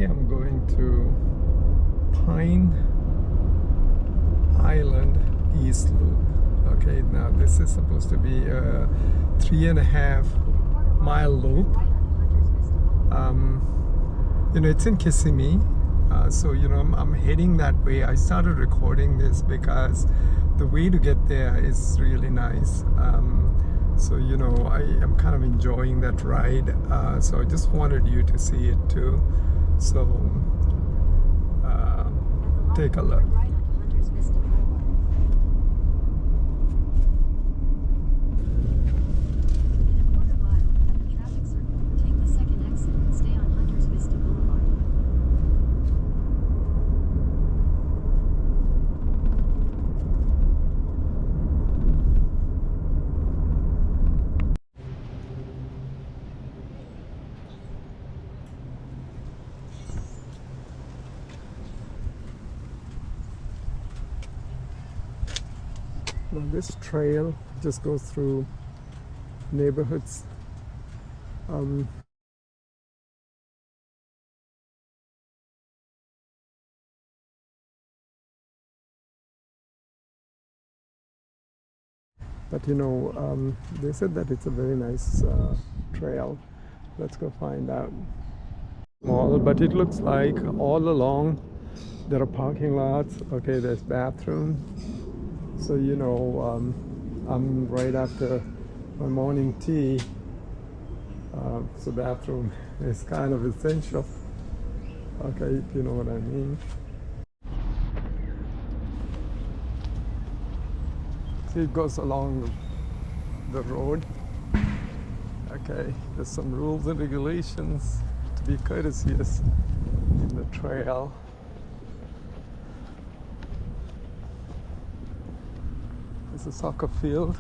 I'm going to Pine Island East Loop. Okay, now this is supposed to be a 3.5-mile loop. It's in Kissimmee, so I'm heading that way. I started recording this because the way to get there is really nice. So I am kind of enjoying that ride. So I just wanted you to see it too. So take a look. Now this trail just goes through neighborhoods. But they said that it's a very nice trail. Let's go find out. Small, but it looks like all along there are parking lots. Okay, there's bathroom. So I'm right after my morning tea, so bathroom is kind of essential. Okay, if you know what I mean. See, it goes along the road. Okay, there's some rules and regulations to be courteous in the trail. It's a soccer field.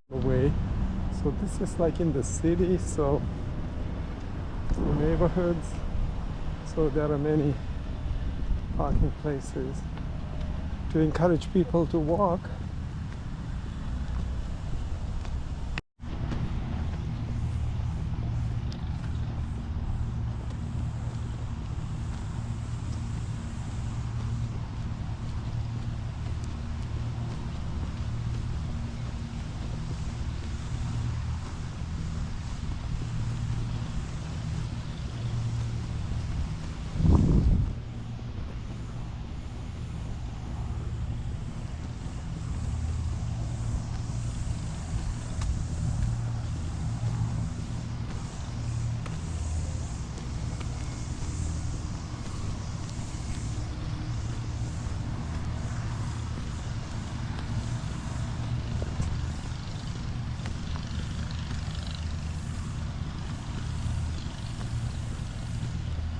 Way. So this is like in the city, so neighborhoods, so there are many parking places to encourage people to walk.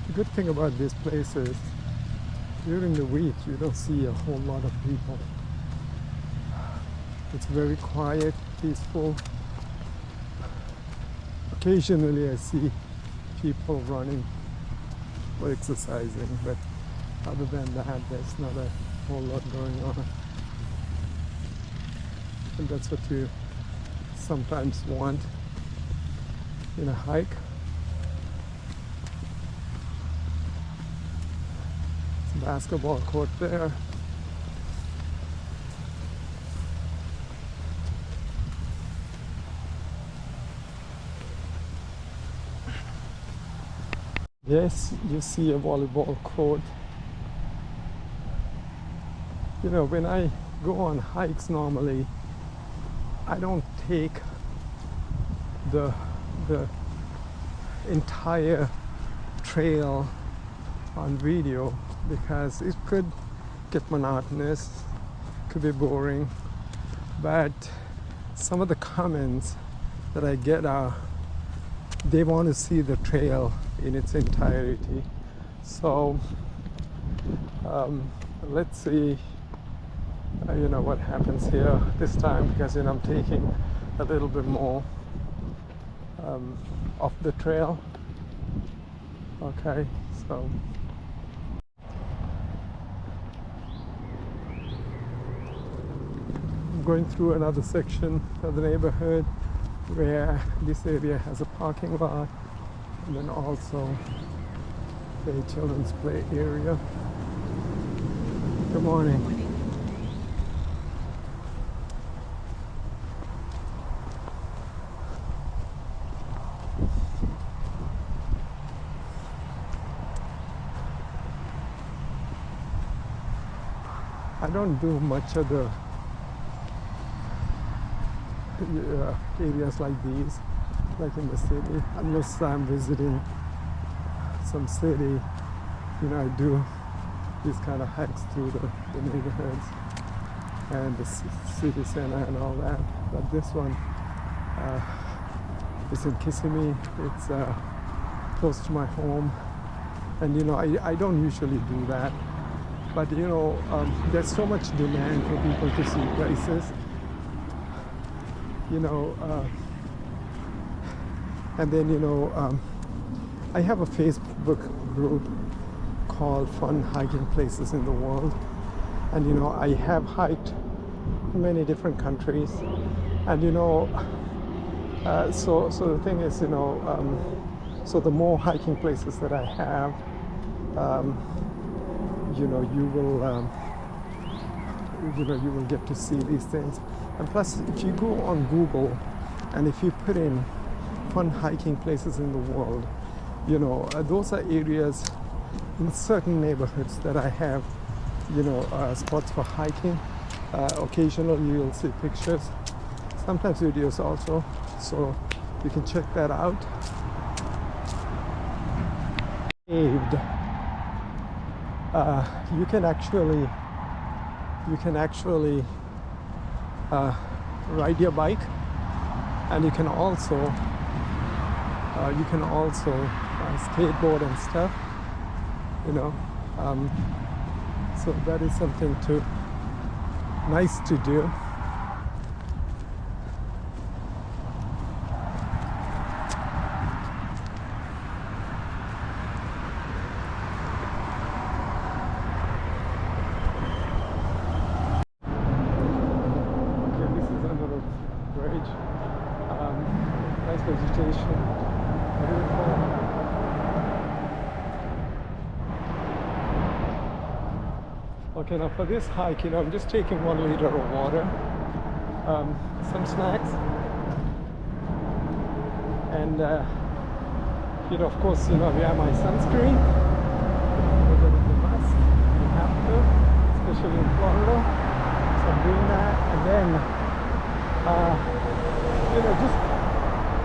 The good thing about this place is during the week you don't see a whole lot of people. It's very quiet, peaceful. Occasionally I see people running or exercising, but other than that there's not a whole lot going on. And that's what you sometimes want in a hike. Basketball court there. Yes, you see a volleyball court. You know, when I go on hikes normally, I don't take the entire trail on video because it could get monotonous, could be boring. But some of the comments that I get are they want to see the trail in its entirety. So let's see you know what happens here this time, because you know I'm taking a little bit more of the trail. Okay, so I'm going through another section of the neighborhood where this area has a parking lot and then also a children's play area. Good morning. I don't do much of the areas like these, like in the city, unless I'm visiting some city. You know, I do these kind of hikes through the neighborhoods and the city center and all that. But this one is in Kissimmee. It's close to my home, and you know, I don't usually do that. But you know, there's so much demand for people to see places. You know, and then you know, I have a Facebook group called Fun Hiking Places in the World, and you know, I have hiked many different countries, and you know, so the thing is, you know, so the more hiking places that I have, you know, you will get to see these things. And plus, if you go on Google and if you put in fun hiking places in the world, you know, those are areas in certain neighborhoods that I have, you know, spots for hiking. Occasionally you'll see pictures, sometimes videos also, so you can check that out. Paved. You can actually ride your bike, and you can also skateboard and stuff, you know, so that is something nice to do. Nice vegetation. Beautiful. Okay, now for this hike, you know, I'm just taking 1 liter of water, some snacks, and you know, of course, you know, we have my sunscreen. That is a must. You have to, especially in Florida. So I'm doing that, and then you know, just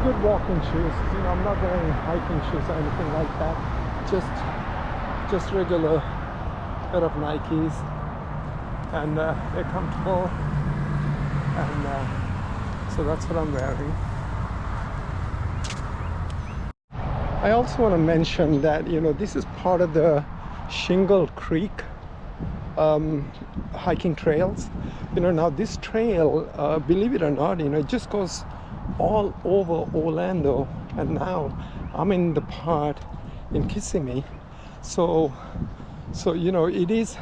good walking shoes. You know, I'm not wearing hiking shoes or anything like that. Just regular pair of Nikes, and they're comfortable, and so that's what I'm wearing. I also want to mention that, you know, this is part of the Shingle Creek hiking trails. You know, now this trail, believe it or not, you know, it just goes all over Orlando, and now I'm in the part in Kissimmee. So you know, it is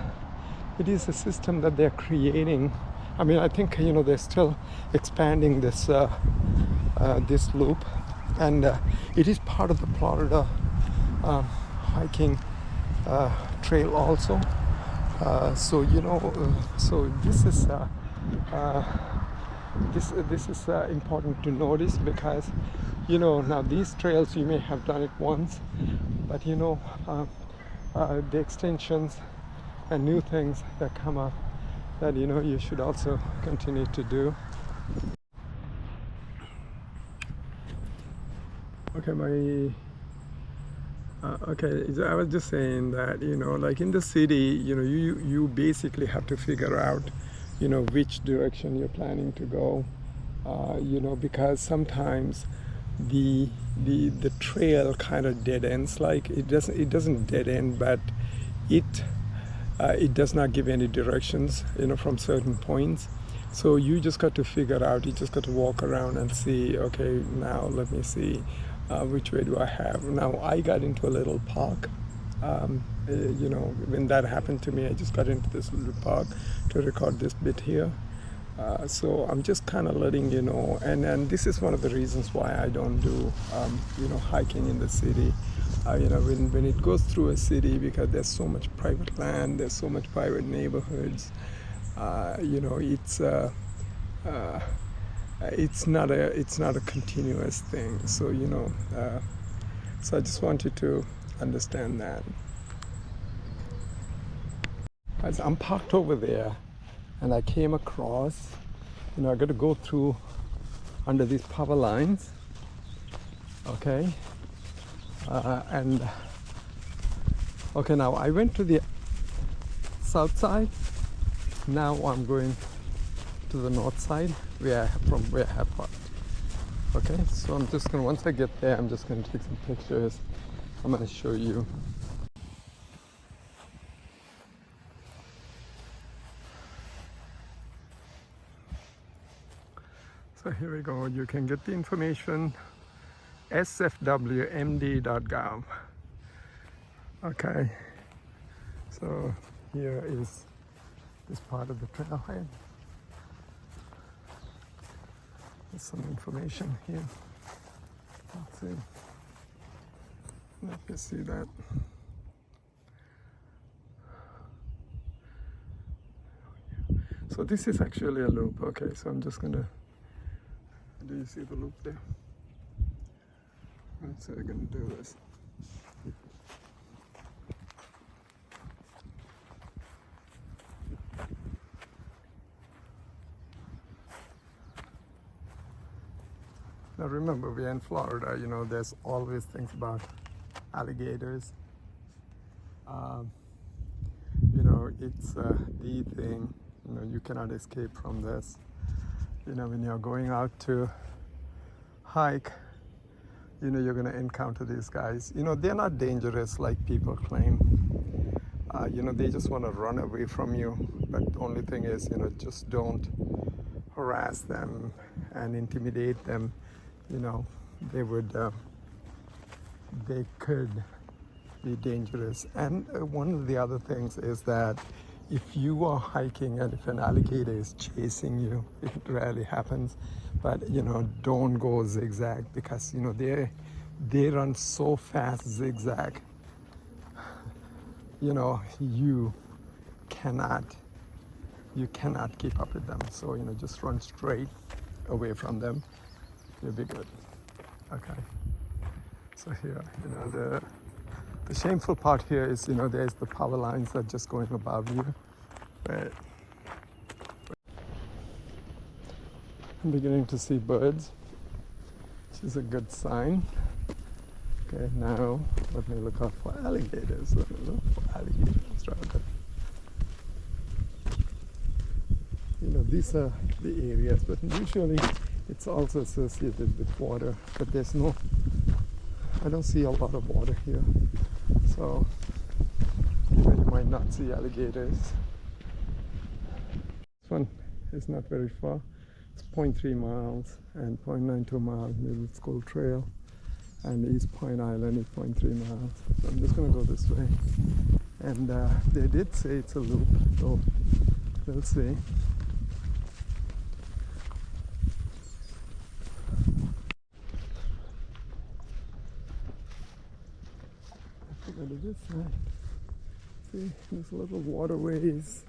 a system that they're creating. I mean, I think, you know, they're still expanding this this loop, and it is part of the Florida hiking trail also. So you know, so this is this is important to notice, because you know, now these trails you may have done it once, but the extensions and new things that come up that you should also continue to do. Okay, so I was just saying that like in the city, you basically have to figure out which direction you're planning to go, because sometimes the trail kind of dead ends. Like it doesn't dead end, but it does not give any directions from certain points. So you just got to figure out, you just got to walk around and see, okay, now let me see which way do I have. Now I got into a little park. When that happened to me, I just got into this little park to record this bit here. So I'm just kind of letting you know, and this is one of the reasons why I don't do hiking in the city. When it goes through a city, because there's so much private land, there's so much private neighborhoods, it's not a continuous thing. So so I just want you to understand that. As I'm parked over there, and I came across, I got to go through under these power lines, okay? Now I went to the south side. Now I'm going to the north side where I have parked. Okay, so I'm just gonna, once I get there, I'm just gonna take some pictures. I'm gonna show you. So here we go. You can get the information, sfwmd.gov. Okay, so here is this part of the trailhead. There's some information here. Let's see. Let me see that. So this is actually a loop. Okay, so I'm just gonna. Do you see the loop there? Right, so we're gonna do this. Now remember, we're in Florida, there's always things about alligators. It's the thing, you cannot escape from this. When you're going out to hike, you're going to encounter these guys. They're not dangerous like people claim. They just want to run away from you. But the only thing is, just don't harass them and intimidate them. They could be dangerous. And one of the other things is that if you are hiking and if an alligator is chasing you, it rarely happens, but don't go zigzag, because they run so fast zigzag. You cannot keep up with them. So just run straight away from them. You'll be good. Okay. So here, the shameful part here is, there's the power lines that are just going above you. But I'm beginning to see birds, which is a good sign. Okay, now let me look out for alligators. Let me look for alligators rather. These are the areas, but usually it's also associated with water, but I don't see a lot of water here. So, you might not see alligators. This one is not very far. It's 0.3 miles and 0.92 miles middle school trail. And East Point Island is 0.3 miles. So I'm just going to go this way. And they did say it's a loop, so we'll see. Go to this side. See, there's little waterways.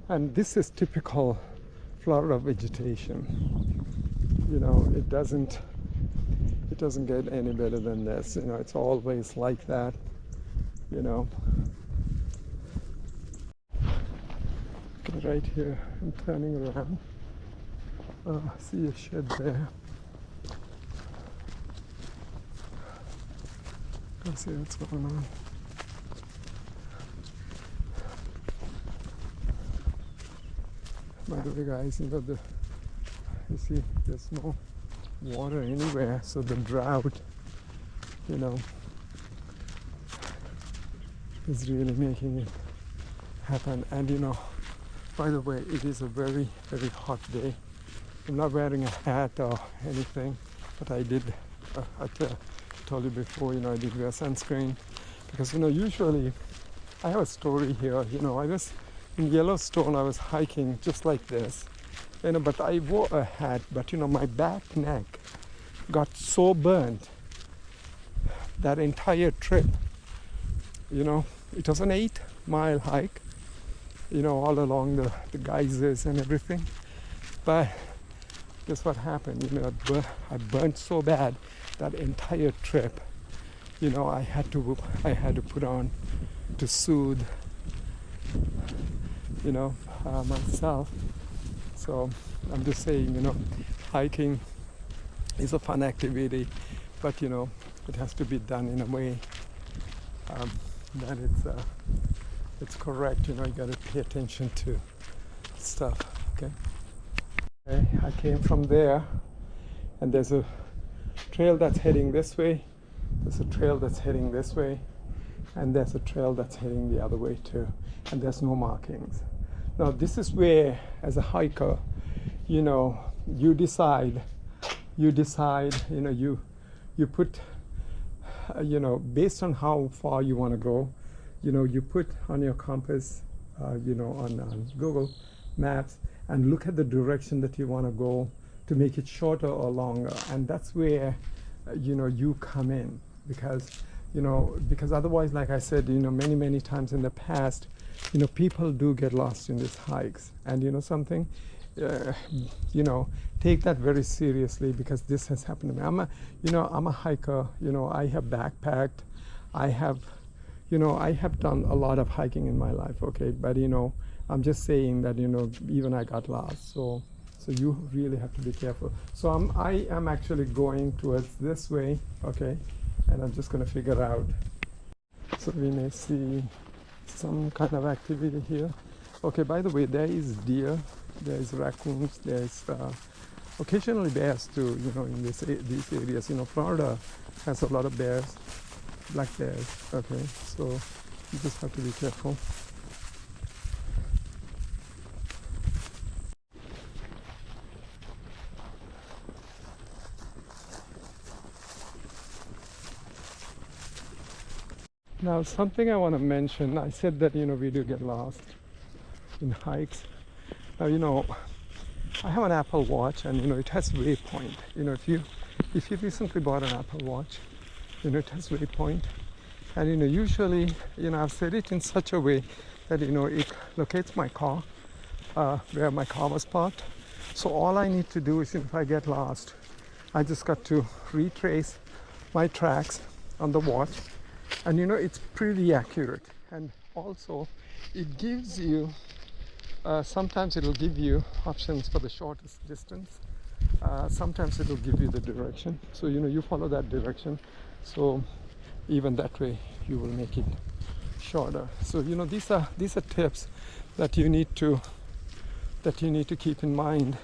And this is typical Florida vegetation. It doesn't get any better than this. You know, it's always like that, you know. Okay, right here, I'm turning around. See a shed there. Go see what's going on. By the way, guys, you know, you see there's no water anywhere, so the drought, you know, is really making it happen. And you know, by the way, it is a very, very hot day. I'm not wearing a hat or anything, but I did, I told you before, you know, I did wear sunscreen because, you know, usually I have a story here. You know, I was in Yellowstone, I was hiking just like this, you know, but I wore a hat, but you know, my back neck got so burnt that entire trip. You know, it was an 8-mile hike, you know, all along the geysers and everything. But guess what happened? You know, I burnt so bad that entire trip. You know, I had to put on to soothe, you know, myself. So I'm just saying, you know, hiking is a fun activity, but you know, it has to be done in a way that it's correct. You know, you got to pay attention to stuff. Okay. I came from there, and there's a trail that's heading this way. There's a trail that's heading this way, and there's a trail that's heading the other way too, and there's no markings. Now this is where, as a hiker, you know, you decide, you know, you put, you know, based on how far you want to go, you know, you put on your compass, you know, on Google Maps, and look at the direction that you want to go to make it shorter or longer. And that's where, you know, you come in, because, you know, because otherwise, like I said, you know, many times in the past, you know, people do get lost in these hikes. And you know something, you know, take that very seriously, because this has happened to me. I'm a hiker. You know, I have backpacked. I have done a lot of hiking in my life. Okay, but you know, I'm just saying that, you know, even I got lost. So you really have to be careful. So I am actually going towards this way. Okay, and I'm just going to figure out. So we may see some kind of activity here. Okay, by the way, there is deer, there is raccoons, there's occasionally bears too, you know, in these areas. You know, Florida has a lot of bears, black bears. Okay, so you just have to be careful. Now, something I want to mention, I said that, you know, we do get lost in hikes. Now, you know, I have an Apple Watch, and, you know, it has waypoint. You know, if you recently bought an Apple Watch, you know, it has waypoint. And, you know, usually, you know, I've set it in such a way that, you know, it locates my car, where my car was parked. So all I need to do is, if I get lost, I just got to retrace my tracks on the watch. And you know, it's pretty accurate. And also it gives you, sometimes it'll give you options for the shortest distance. Sometimes it'll give you the direction. So you know, you follow that direction. So even that way you will make it shorter. So you know, these are tips that you need to keep in mind,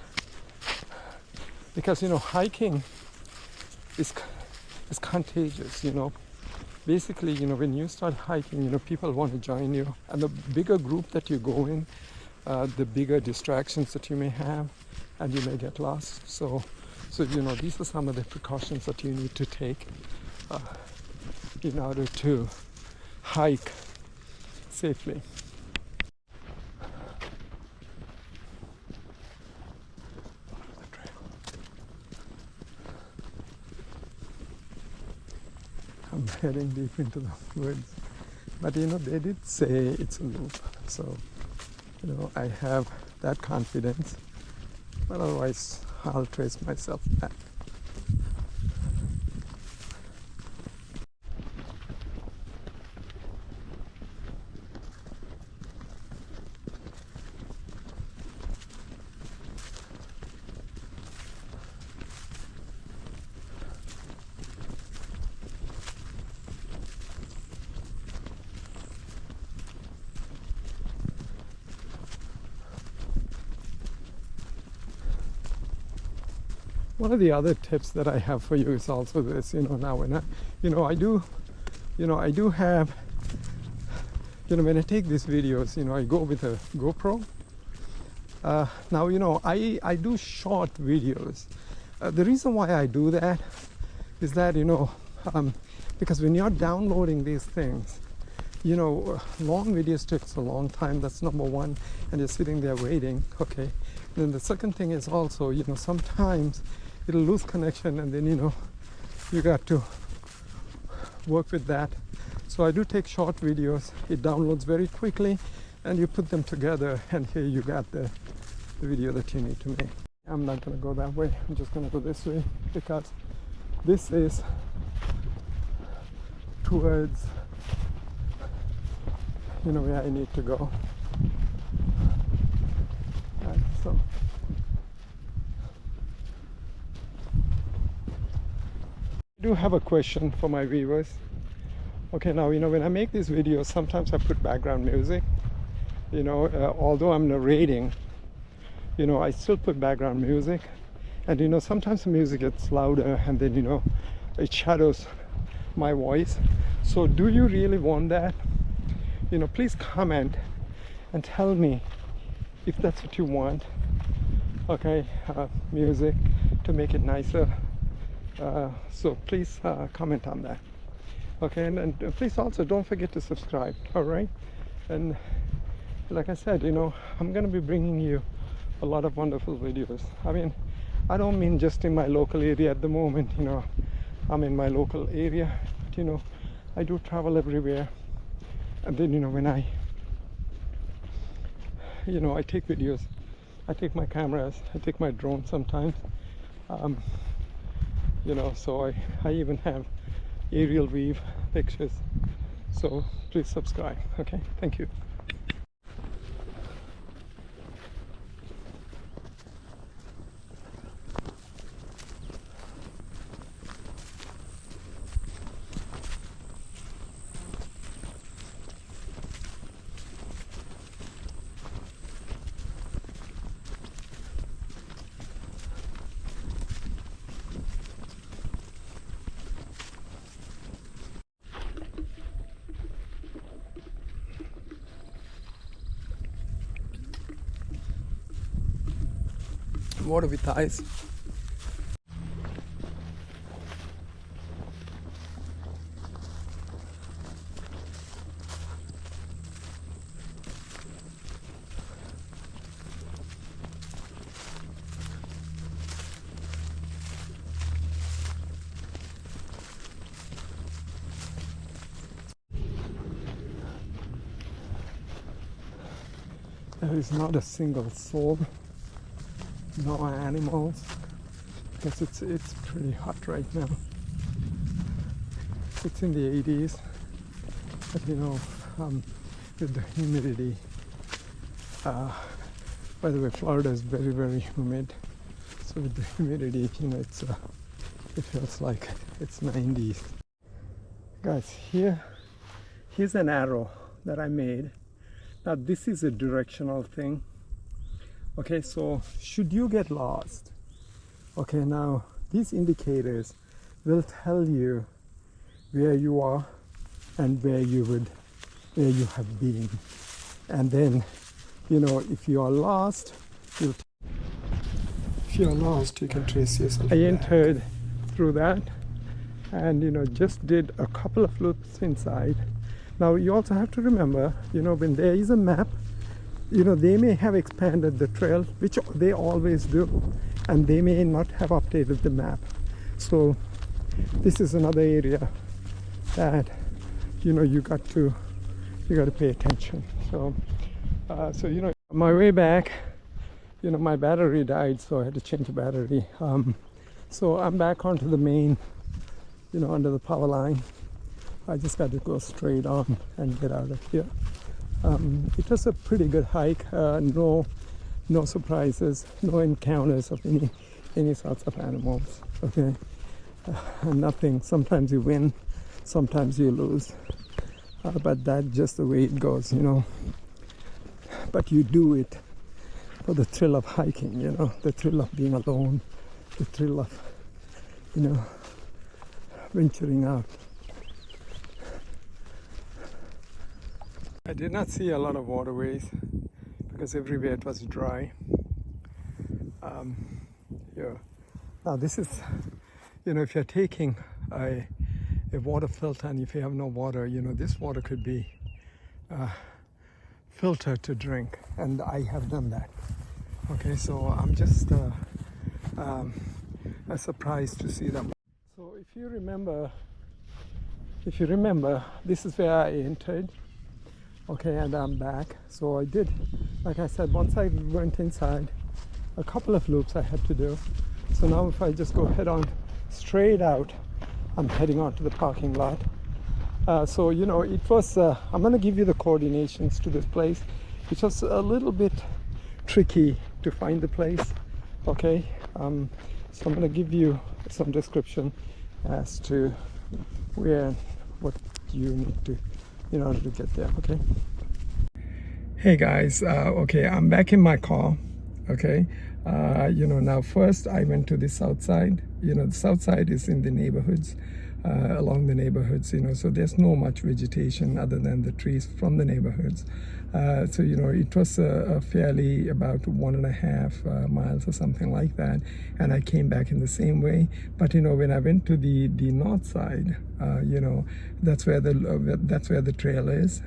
because you know, hiking is contagious. You know, basically, you know, when you start hiking, you know, people want to join you, and the bigger group that you go in, the bigger distractions that you may have, and you may get lost. So you know, these are some of the precautions that you need to take in order to hike safely. I'm heading deep into the woods, but you know, they did say it's a loop, so you know, I have that confidence, but otherwise I'll trace myself back. one of the other tips that I have for you is also this, now when I do have, when I take these videos, I go with a GoPro. Now, I do short videos. The reason why I do that is that, because when you're downloading these things, long videos takes a long time. That's number one. And you're sitting there waiting. Okay. And then the second thing is also, sometimes it'll lose connection, and then, you got to work with that. So I do take short videos. It downloads very quickly, and you put them together, and here you got the video that you need to make. I'm not going to go that way. I'm just going to go this way, because this is towards where I need to go. Right, so I do have a question for my viewers. Okay, now when I make these videos, sometimes I put background music. Although I'm narrating, I still put background music, and sometimes the music gets louder, and then it shadows my voice. So do you really want that? Please comment and tell me if that's what you want. Okay, music to make it nicer. So please comment on that. Okay, and please also don't forget to subscribe. All right, and like I said, I'm going to be bringing you a lot of wonderful videos. I mean, I don't mean just in my local area at the moment. I'm in my local area, but I do travel everywhere. And then when I take videos, I take my cameras, I take my drone sometimes, so I even have aerial view pictures. So please subscribe. Okay, thank you. Water with ice. There is not a single soul. No animals, because it's pretty hot right now. It's in the 80s, but with the humidity. By the way, Florida is very, very humid, so with the humidity, it feels like it's 90s. Guys, here's an arrow that I made. Now this is a directional thing. Okay, so should you get lost, okay, now these indicators will tell you where you are and where you have been. And then, if you are lost, you can trace yourself. I entered through that, and just did a couple of loops inside. Now you also have to remember, when there is a map, they may have expanded the trail, which they always do, and they may not have updated the map. So this is another area that you got to pay attention. So my way back, my battery died, so I had to change the battery. So I'm back onto the main, under the power line. I just got to go straight on and get out of here. It was a pretty good hike. No surprises, no encounters of any sorts of animals. Okay, nothing. Sometimes you win, sometimes you lose, but that's just the way it goes, But you do it for the thrill of hiking, the thrill of being alone, the thrill of, you know, venturing out. I did not see a lot of waterways because everywhere it was dry. Yeah. Now this is, you know, if you're taking a water filter and if you have no water, you know, this water could be filtered to drink, and I have done that. Okay, so I'm just surprised to see them. So if you remember, this is where I entered. Okay, and I'm back. So I did, like I said, once I went inside, a couple of loops I had to do. So now if I just go head on straight out, I'm heading on to the parking lot. So, you know, it was, I'm going to give you the coordinations to this place. It was a little bit tricky to find the place. Okay, so I'm going to give you some description as to where, what you need to, in order to get there. Okay. Hey guys, okay, I'm back in my car. Okay, you know, now first I went to the south side. You know, the south side is in the neighborhoods, along the neighborhoods, you know, so there's no much vegetation other than the trees from the neighborhoods. So, you know, it was a fairly about 1.5 miles or something like that, and I came back in the same way. But, you know, when I went to the north side, you know, that's where the trail is.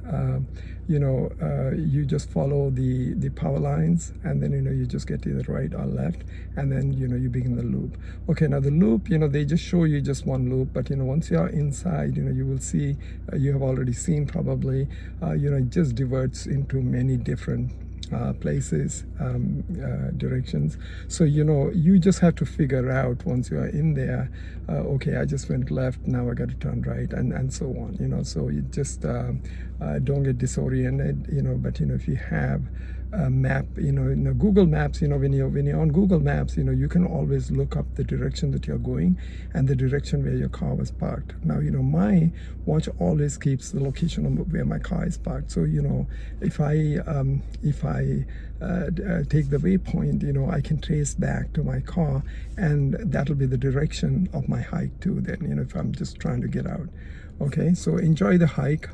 You know, you just follow the power lines, and then, you know, you just get to the right or left, and then, you know, you begin the loop. Okay, now the loop, you know, they just show you just one loop, but, you know, once you are inside, you know, you will see, you have already seen probably, you know, it just diverts into many different places, directions. So, you know, you just have to figure out once you are in there, okay, I just went left, now I got to turn right, and so on, you know. So you just don't get disoriented, you know. But, you know, if you have a map, you know, in Google Maps, you know, when you're on Google Maps, you know, you can always look up the direction that you're going and the direction where your car was parked. Now, you know, my watch always keeps the location of where my car is parked. So, you know, if I take the waypoint, you know, I can trace back to my car, and that'll be the direction of my hike too then, you know, if I'm just trying to get out. Okay, so enjoy the hike.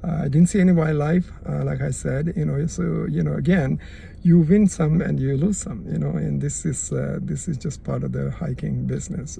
I didn't see any wildlife, like I said, you know. So, you know, again, you win some and you lose some, you know, and this is just part of the hiking business.